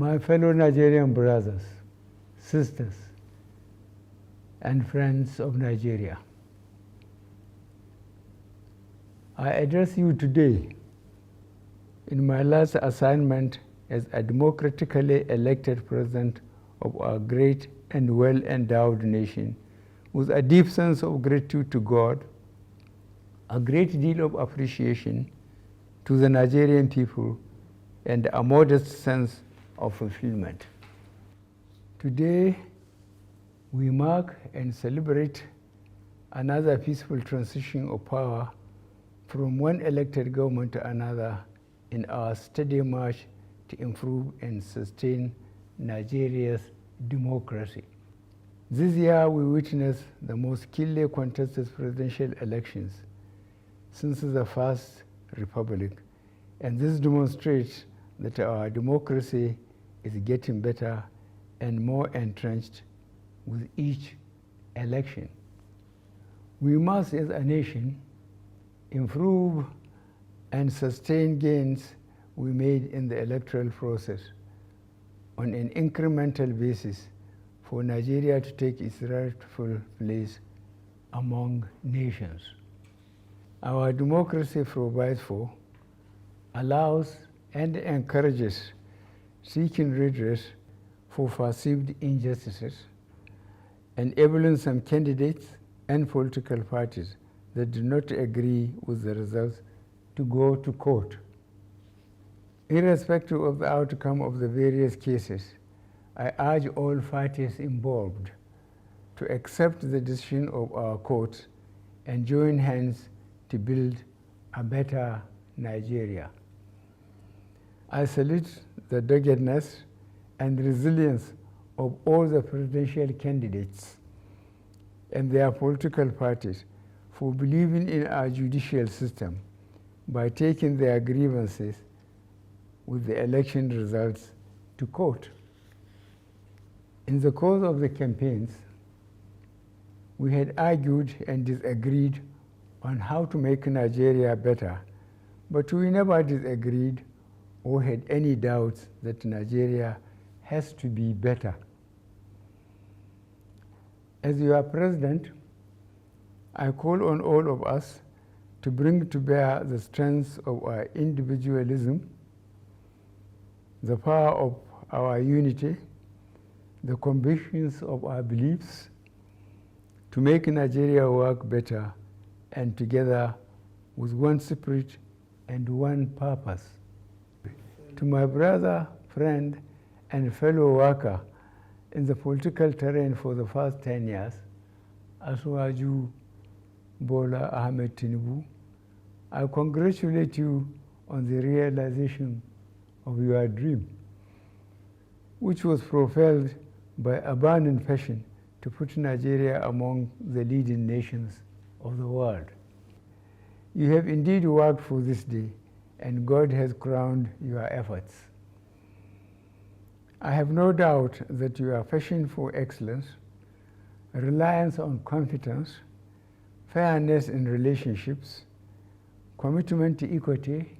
My fellow Nigerian brothers, sisters, and friends of Nigeria, I address you today in my last assignment as a democratically elected president of our great and well-endowed nation, with a deep sense of gratitude to God, a great deal of appreciation to the Nigerian people, and a modest sense of fulfillment. Today, we mark and celebrate another peaceful transition of power from one elected government to another in our steady march to improve and sustain Nigeria's democracy. This year, we witnessed the most keenly contested presidential elections since the First Republic, and this demonstrates that our democracy is getting better and more entrenched with each election. We must, as a nation, improve and sustain gains we made in the electoral process on an incremental basis for Nigeria to take its rightful place among nations. Our democracy provides for, allows, and encourages seeking redress for perceived injustices, enabling some candidates and political parties that do not agree with the results to go to court. Irrespective of the outcome of the various cases, I urge all parties involved to accept the decision of our courts and join hands to build a better Nigeria. I salute the doggedness and resilience of all the presidential candidates and their political parties for believing in our judicial system by taking their grievances with the election results to court. In the course of the campaigns, we had argued and disagreed on how to make Nigeria better, but we never disagreed or had any doubts that Nigeria has to be better. As your president, I call on all of us to bring to bear the strengths of our individualism, the power of our unity, the convictions of our beliefs, to make Nigeria work better and together with one spirit and one purpose. To my brother, friend, and fellow worker in the political terrain for the past 10 years, Asuwaju Bola Ahmed Tinubu, I congratulate you on the realization of your dream, which was propelled by a burning passion to put Nigeria among the leading nations of the world. You have indeed worked for this day, and God has crowned your efforts. I have no doubt that your passion for excellence, reliance on competence, fairness in relationships, commitment to equity,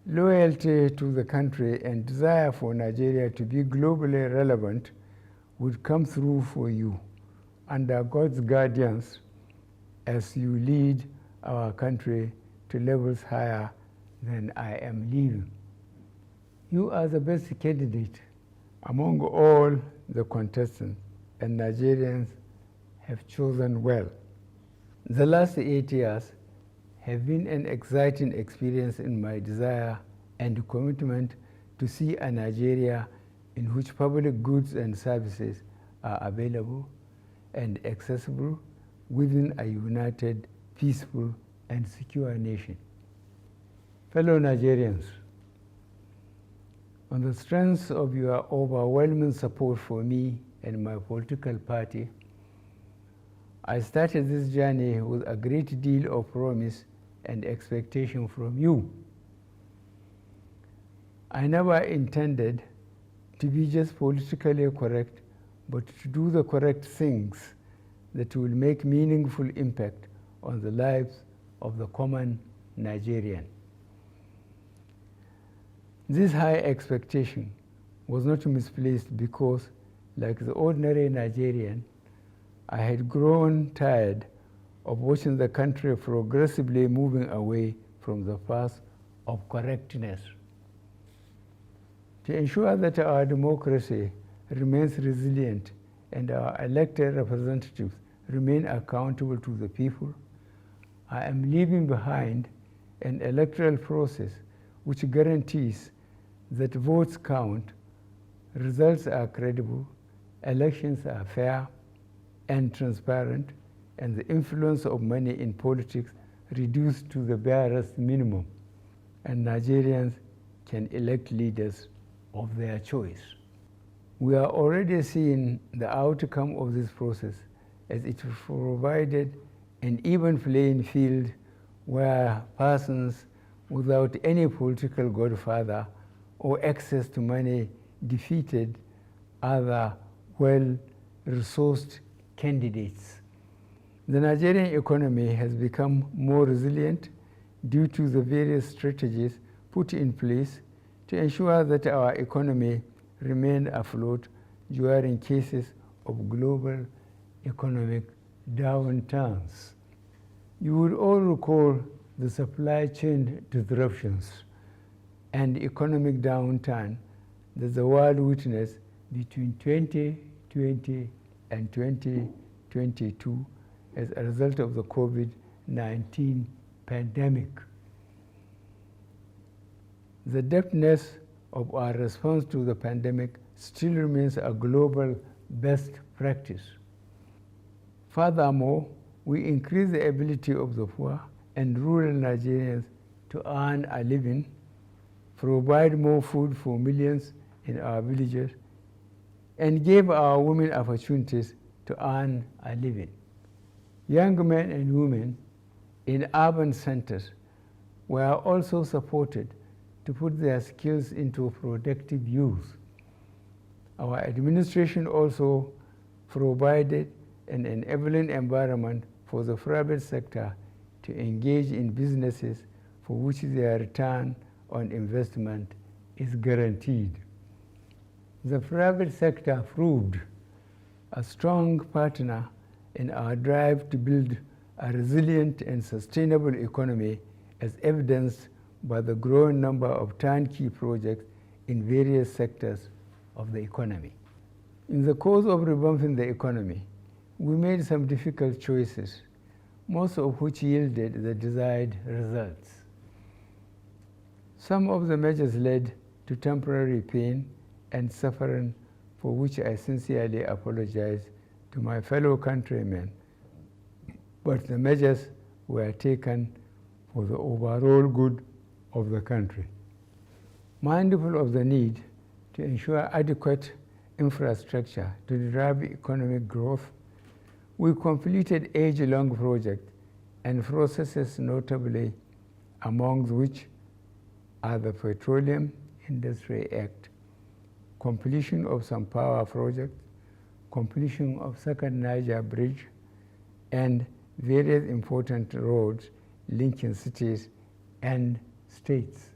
loyalty to the country, and desire for Nigeria to be globally relevant would come through for you under God's guidance as you lead our country to levels higher than I am leaving. You are the best candidate among all the contestants, and Nigerians have chosen well. The last 8 years have been an exciting experience in my desire and commitment to see a Nigeria in which public goods and services are available and accessible within a united, peaceful, and secure nation. Fellow Nigerians, on the strength of your overwhelming support for me and my political party, I started this journey with a great deal of promise and expectation from you. I never intended to be just politically correct, but to do the correct things that will make meaningful impact on the lives of the common Nigerian. This high expectation was not misplaced because, like the ordinary Nigerian, I had grown tired of watching the country progressively moving away from the path of correctness. To ensure that our democracy remains resilient and our elected representatives remain accountable to the people, I am leaving behind an electoral process which guarantees that votes count, results are credible, elections are fair and transparent, and the influence of money in politics reduced to the barest minimum, and Nigerians can elect leaders of their choice. We are already seeing the outcome of this process, as it provided an even playing field where persons without any political godfather or access to money defeated other well-resourced candidates. The Nigerian economy has become more resilient due to the various strategies put in place to ensure that our economy remained afloat during cases of global economic downturns. You would all recall the supply chain disruptions and economic downturn that the world witnessed between 2020 and 2022 as a result of the COVID-19 pandemic. The depthness of our response to the pandemic still remains a global best practice. Furthermore, we increase the ability of the poor and rural Nigerians to earn a living, provide more food for millions in our villages, and gave our women opportunities to earn a living. Young men and women in urban centers were also supported to put their skills into productive use. Our administration also provided an enabling environment for the private sector to engage in businesses for which their return on investment is guaranteed. The private sector proved a strong partner in our drive to build a resilient and sustainable economy, as evidenced by the growing number of turnkey projects in various sectors of the economy. In the course of revamping the economy, we made some difficult choices, most of which yielded the desired results. Some of the measures led to temporary pain and suffering, for which I sincerely apologize to my fellow countrymen, but the measures were taken for the overall good of the country. Mindful of the need to ensure adequate infrastructure to drive economic growth, we completed age-long projects and processes, notably among which are the Petroleum Industry Act, completion of some power projects, completion of Second Niger Bridge, and various important roads linking cities and states.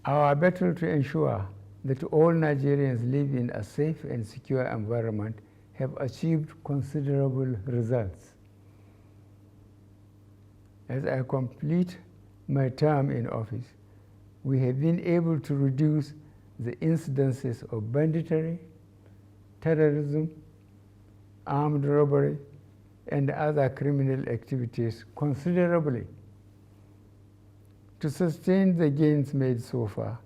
Our battle to ensure that all Nigerians live in a safe and secure environment have achieved considerable results. As I complete my term in office, we have been able to reduce the incidences of banditry, terrorism, armed robbery, and other criminal activities considerably. To sustain the gains made so far,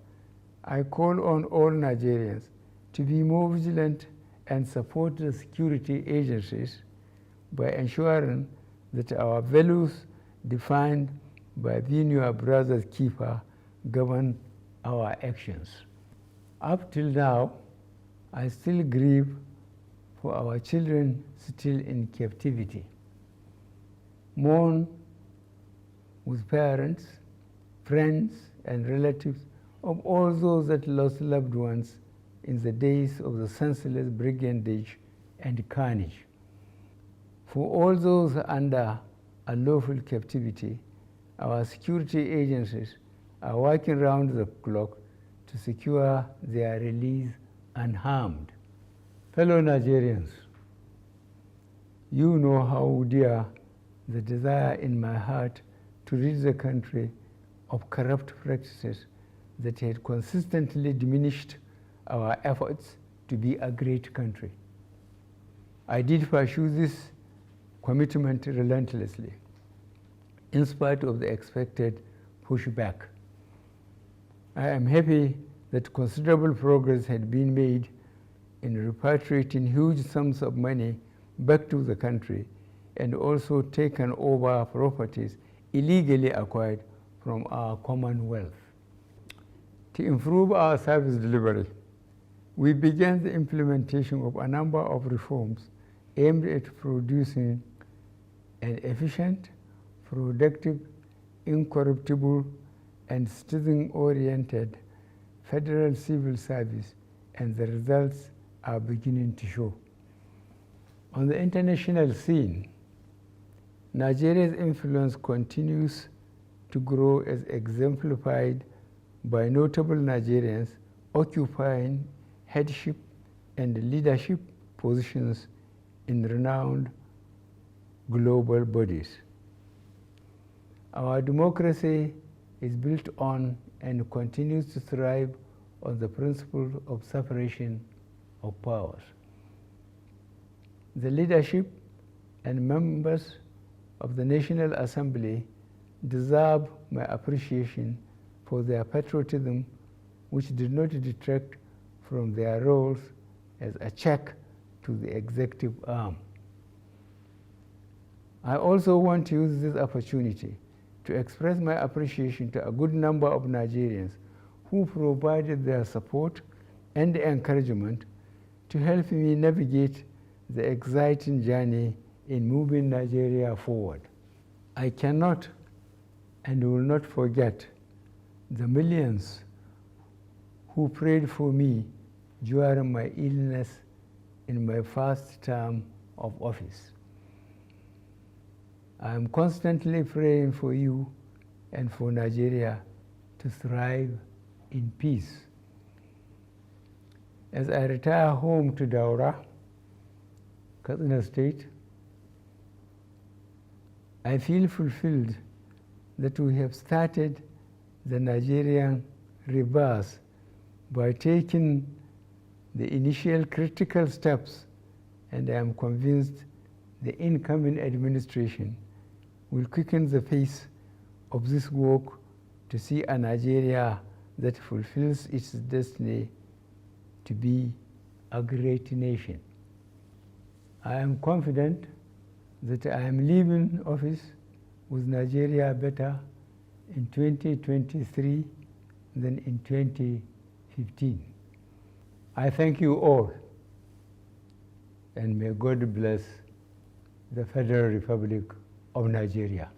I call on all Nigerians to be more vigilant and support the security agencies by ensuring that our values defined by being your brother's keeper govern our actions. Up till now, I still grieve for our children still in captivity, mourn with parents, friends, and relatives of all those that lost loved ones in the days of the senseless brigandage and carnage. For all those under unlawful captivity, our security agencies are working round the clock to secure their release unharmed. Fellow Nigerians, you know how dear the desire in my heart to rid the country of corrupt practices that had consistently diminished our efforts to be a great country. I did pursue this commitment relentlessly, in spite of the expected pushback. I am happy that considerable progress had been made in repatriating huge sums of money back to the country and also taken over properties illegally acquired from our commonwealth. To improve our service delivery, we began the implementation of a number of reforms aimed at producing an efficient, productive, incorruptible, and citizen-oriented federal civil service, and the results are beginning to show. On the international scene, Nigeria's influence continues to grow as exemplified by notable Nigerians occupying headship and leadership positions in renowned global bodies. Our democracy is built on and continues to thrive on the principle of separation of powers. The leadership and members of the National Assembly deserve my appreciation for their patriotism, which did not detract from their roles as a check to the executive arm. I also want to use this opportunity to express my appreciation to a good number of Nigerians who provided their support and encouragement to help me navigate the exciting journey in moving Nigeria forward. I cannot and will not forget the millions who prayed for me during my illness in my first term of office. I am constantly praying for you and for Nigeria to thrive in peace. As I retire home to Daura, Katsina State, I feel fulfilled that we have started the Nigerian rebirth by taking the initial critical steps, and I am convinced the incoming administration will quicken the pace of this work to see a Nigeria that fulfills its destiny to be a great nation. I am confident that I am leaving office with Nigeria better in 2023 than in 2015. I thank you all, and may God bless the Federal Republic of Nigeria.